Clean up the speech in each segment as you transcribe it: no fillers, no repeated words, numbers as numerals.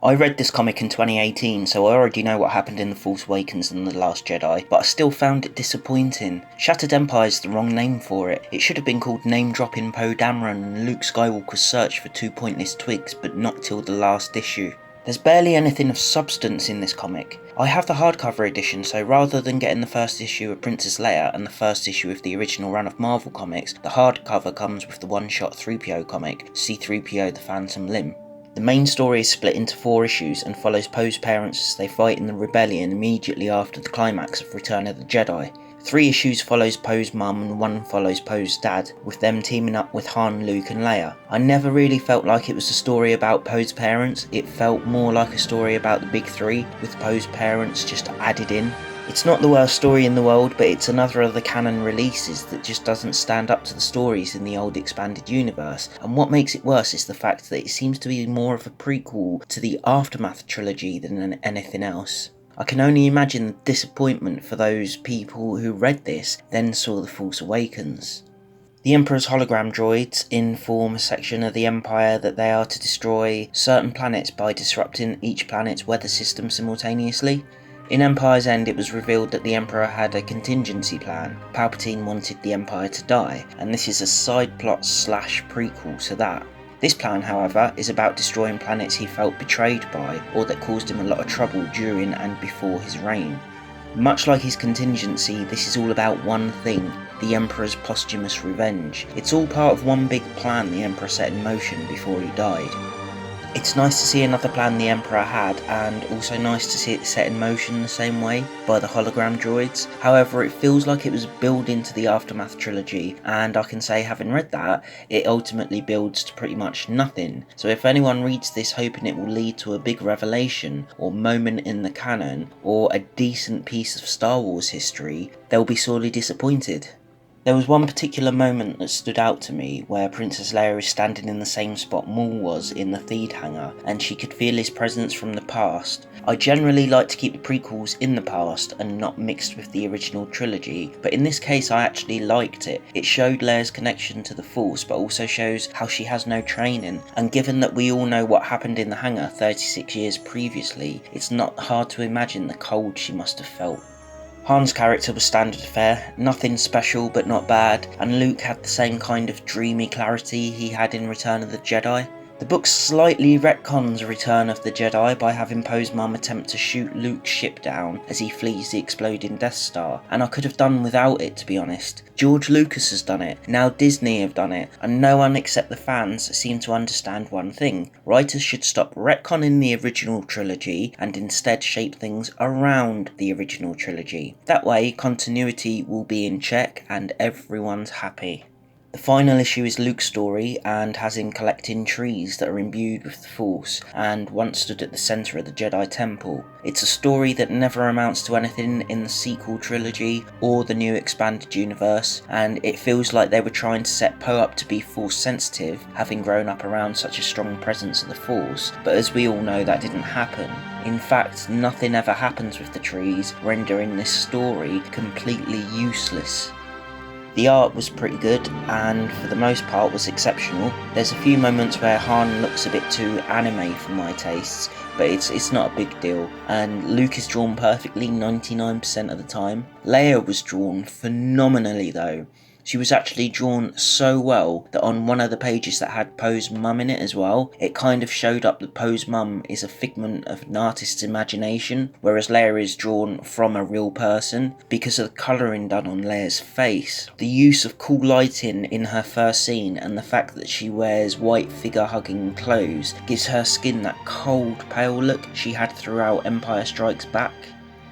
I read this comic in 2018, so I already know what happened in The Force Awakens and The Last Jedi, but I still found it disappointing. Shattered Empire is the wrong name for it. It should have been called Name Dropping Poe Dameron and Luke Skywalker's Search for Two Pointless Twigs, but not till the last issue. There's barely anything of substance in this comic. I have the hardcover edition, so rather than getting the first issue of Princess Leia and the first issue of the original run of Marvel Comics, the hardcover comes with the one-shot 3PO comic, C-3PO The Phantom Limb. The main story is split into 4 issues and follows Poe's parents as they fight in the rebellion immediately after the climax of Return of the Jedi. 3 issues follows Poe's mum and 1 follows Poe's dad, with them teaming up with Han, Luke and Leia. I never really felt like it was a story about Poe's parents, it felt more like a story about the big 3, with Poe's parents just added in. It's not the worst story in the world, but it's another of the canon releases that just doesn't stand up to the stories in the old expanded universe, and what makes it worse is the fact that it seems to be more of a prequel to the Aftermath trilogy than anything else. I can only imagine the disappointment for those people who read this, then saw The Force Awakens. The Emperor's hologram droids inform a section of the Empire that they are to destroy certain planets by disrupting each planet's weather system simultaneously. In Empire's End, it was revealed that the Emperor had a contingency plan. Palpatine wanted the Empire to die, and this is a side plot / prequel to that. This plan, however, is about destroying planets he felt betrayed by, or that caused him a lot of trouble during and before his reign. Much like his contingency, this is all about one thing, the Emperor's posthumous revenge. It's all part of one big plan the Emperor set in motion before he died. It's nice to see another plan the Emperor had, and also nice to see it set in motion the same way, by the hologram droids. However, it feels like it was built into the Aftermath trilogy, and I can say, having read that, it ultimately builds to pretty much nothing. So if anyone reads this hoping it will lead to a big revelation, or moment in the canon, or a decent piece of Star Wars history, they'll be sorely disappointed. There was one particular moment that stood out to me where Princess Leia is standing in the same spot Maul was in the Theed hangar, and she could feel his presence from the past. I generally like to keep the prequels in the past and not mixed with the original trilogy, but in this case I actually liked it. It showed Leia's connection to the Force, but also shows how she has no training, and given that we all know what happened in the hangar 36 years previously, it's not hard to imagine the cold she must have felt. Han's character was standard fare, nothing special but not bad, and Luke had the same kind of dreamy clarity he had in Return of the Jedi. The book slightly retcons Return of the Jedi by having Poe's mum attempt to shoot Luke's ship down as he flees the exploding Death Star, and I could have done without it, to be honest. George Lucas has done it, now Disney have done it, and no one except the fans seem to understand one thing. Writers should stop retconning the original trilogy and instead shape things around the original trilogy. That way, continuity will be in check and everyone's happy. The final issue is Luke's story and has him collecting trees that are imbued with the Force and once stood at the centre of the Jedi Temple. It's a story that never amounts to anything in the sequel trilogy or the new expanded universe, and it feels like they were trying to set Poe up to be Force sensitive, having grown up around such a strong presence of the Force, but as we all know that didn't happen. In fact, nothing ever happens with the trees, rendering this story completely useless. The art was pretty good, and for the most part was exceptional. There's a few moments where Han looks a bit too anime for my tastes, but it's not a big deal, and Luke is drawn perfectly 99% of the time. Leia was drawn phenomenally though. She was actually drawn so well that on one of the pages that had Poe's mum in it as well, it kind of showed up that Poe's mum is a figment of an artist's imagination, whereas Leia is drawn from a real person because of the colouring done on Leia's face. The use of cool lighting in her first scene and the fact that she wears white figure-hugging clothes gives her skin that cold, pale look she had throughout Empire Strikes Back.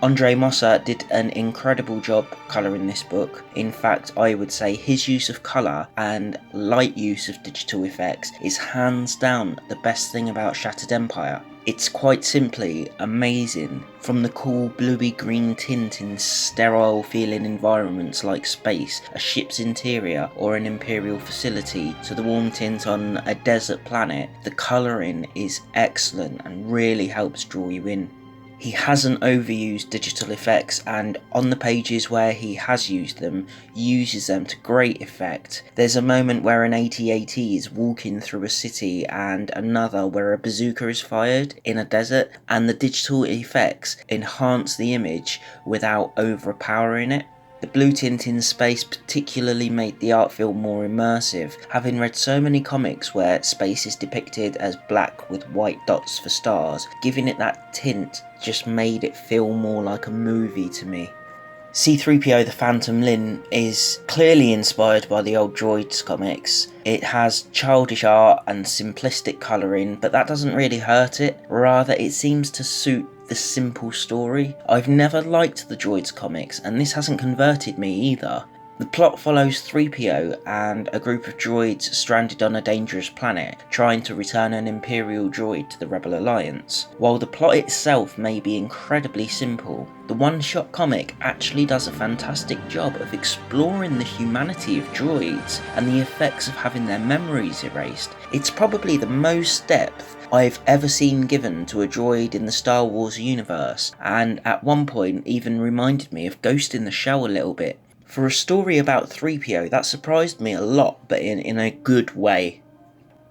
Andre Mossa did an incredible job colouring this book. In fact, I would say his use of colour and light use of digital effects is hands down the best thing about Shattered Empire. It's quite simply amazing, from the cool bluey green tint in sterile feeling environments like space, a ship's interior or an imperial facility, to the warm tint on a desert planet. The colouring is excellent and really helps draw you in. He hasn't overused digital effects, and on the pages where he has used them, uses them to great effect. There's a moment where an AT-AT is walking through a city and another where a bazooka is fired in a desert, and the digital effects enhance the image without overpowering it. The blue tint in space particularly made the art feel more immersive. Having read so many comics where space is depicted as black with white dots for stars, giving it that tint just made it feel more like a movie to me. C-3PO the Phantom Limb is clearly inspired by the old Droids comics. It has childish art and simplistic colouring, but that doesn't really hurt it. Rather, it seems to suit the simple story. I've never liked the Droids comics, and this hasn't converted me either. The plot follows 3PO and a group of droids stranded on a dangerous planet, trying to return an Imperial droid to the Rebel Alliance. While the plot itself may be incredibly simple, the one-shot comic actually does a fantastic job of exploring the humanity of droids and the effects of having their memories erased. It's probably the most depth I've ever seen given to a droid in the Star Wars universe, and at one point even reminded me of Ghost in the Shell a little bit. For a story about 3PO, that surprised me a lot, but in a good way.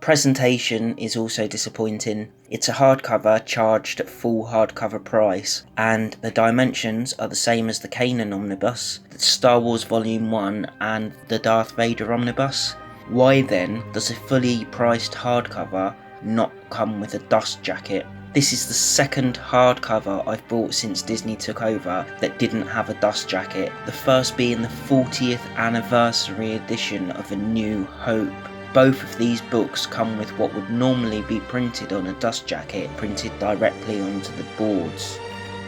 Presentation is also disappointing. It's a hardcover charged at full hardcover price, and the dimensions are the same as the Kanan Omnibus, the Star Wars Volume 1 and the Darth Vader Omnibus. Why then does a fully priced hardcover not come with a dust jacket? This is the second hardcover I've bought since Disney took over that didn't have a dust jacket, the first being the 40th anniversary edition of A New Hope. Both of these books come with what would normally be printed on a dust jacket, printed directly onto the boards.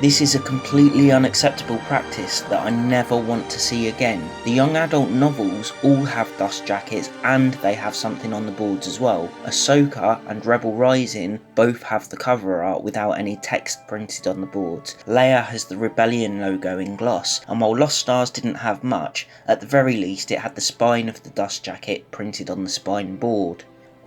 This is a completely unacceptable practice that I never want to see again. The young adult novels all have dust jackets and they have something on the boards as well. Ahsoka and Rebel Rising both have the cover art without any text printed on the boards. Leia has the Rebellion logo in gloss, and while Lost Stars didn't have much, at the very least it had the spine of the dust jacket printed on the spine board.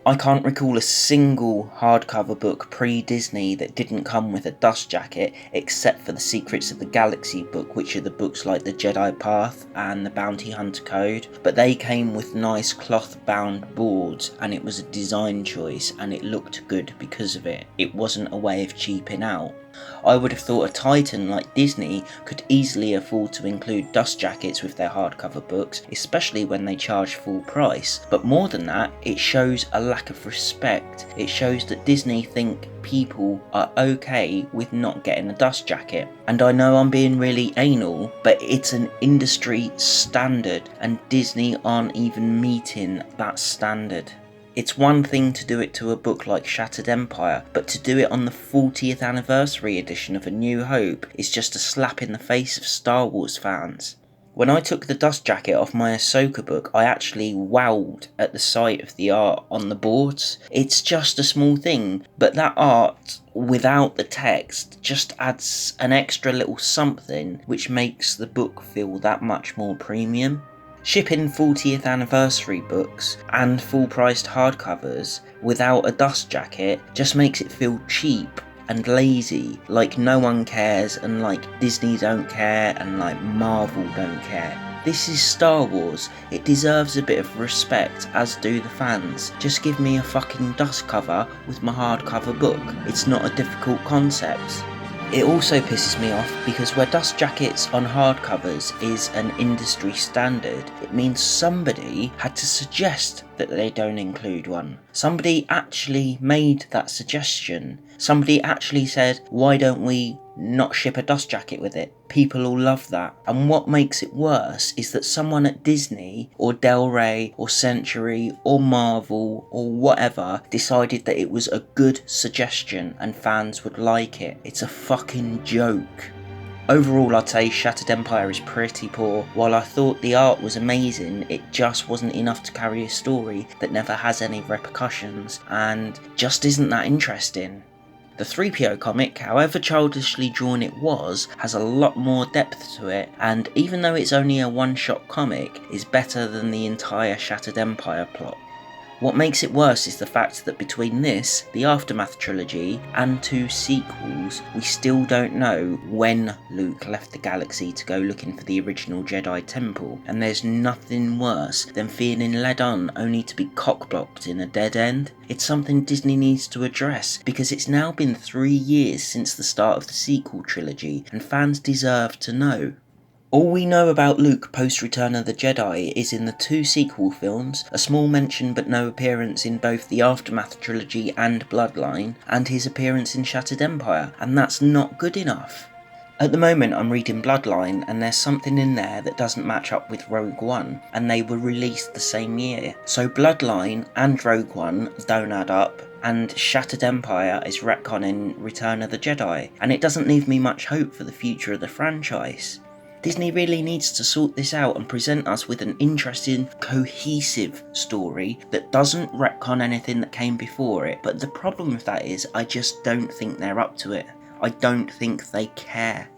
I can't recall a single hardcover book pre-Disney that didn't come with a dust jacket, except for the Secrets of the Galaxy book, which are the books like the Jedi Path and the Bounty Hunter Code, but they came with nice cloth-bound boards, and it was a design choice, and it looked good because of it. It wasn't a way of cheaping out. I would have thought a titan like Disney could easily afford to include dust jackets with their hardcover books, especially when they charge full price. But more than that, it shows a lack of respect. It shows that Disney think people are okay with not getting a dust jacket. And I know I'm being really anal, but it's an industry standard, and Disney aren't even meeting that standard. It's one thing to do it to a book like Shattered Empire, but to do it on the 40th anniversary edition of A New Hope is just a slap in the face of Star Wars fans. When I took the dust jacket off my Ahsoka book, I actually wowed at the sight of the art on the boards. It's just a small thing, but that art without the text just adds an extra little something which makes the book feel that much more premium. Shipping 40th anniversary books and full-priced hardcovers without a dust jacket just makes it feel cheap and lazy, like no one cares, and like Disney don't care, and like Marvel don't care. This is Star Wars, it deserves a bit of respect, as do the fans. Just give me a fucking dust cover with my hardcover book. It's not a difficult concept. It also pisses me off because where dust jackets on hardcovers is an industry standard, it means somebody had to suggest that they don't include one. Somebody actually made that suggestion. Somebody actually said, why don't we not ship a dust jacket with it? People all love that. And what makes it worse is that someone at Disney or Del Rey or Century or Marvel or whatever decided that it was a good suggestion and fans would like it. It's a fucking joke. Overall, I'd say Shattered Empire is pretty poor. While I thought the art was amazing, it just wasn't enough to carry a story that never has any repercussions and just isn't that interesting. The 3PO comic, however childishly drawn it was, has a lot more depth to it, and even though it's only a one-shot comic, is better than the entire Shattered Empire plot. What makes it worse is the fact that between this, the Aftermath trilogy, and 2 sequels, we still don't know when Luke left the galaxy to go looking for the original Jedi Temple, and there's nothing worse than feeling led on only to be cockblocked in a dead end. It's something Disney needs to address, because it's now been 3 years since the start of the sequel trilogy, and fans deserve to know. All we know about Luke post-Return of the Jedi is in the 2 sequel films, a small mention but no appearance in both the Aftermath trilogy and Bloodline, and his appearance in Shattered Empire, and that's not good enough. At the moment I'm reading Bloodline, and there's something in there that doesn't match up with Rogue One, and they were released the same year. So Bloodline and Rogue One don't add up, and Shattered Empire is retconning Return of the Jedi, and it doesn't leave me much hope for the future of the franchise. Disney really needs to sort this out and present us with an interesting, cohesive story that doesn't retcon anything that came before it, but the problem with that is I just don't think they're up to it. I don't think they care.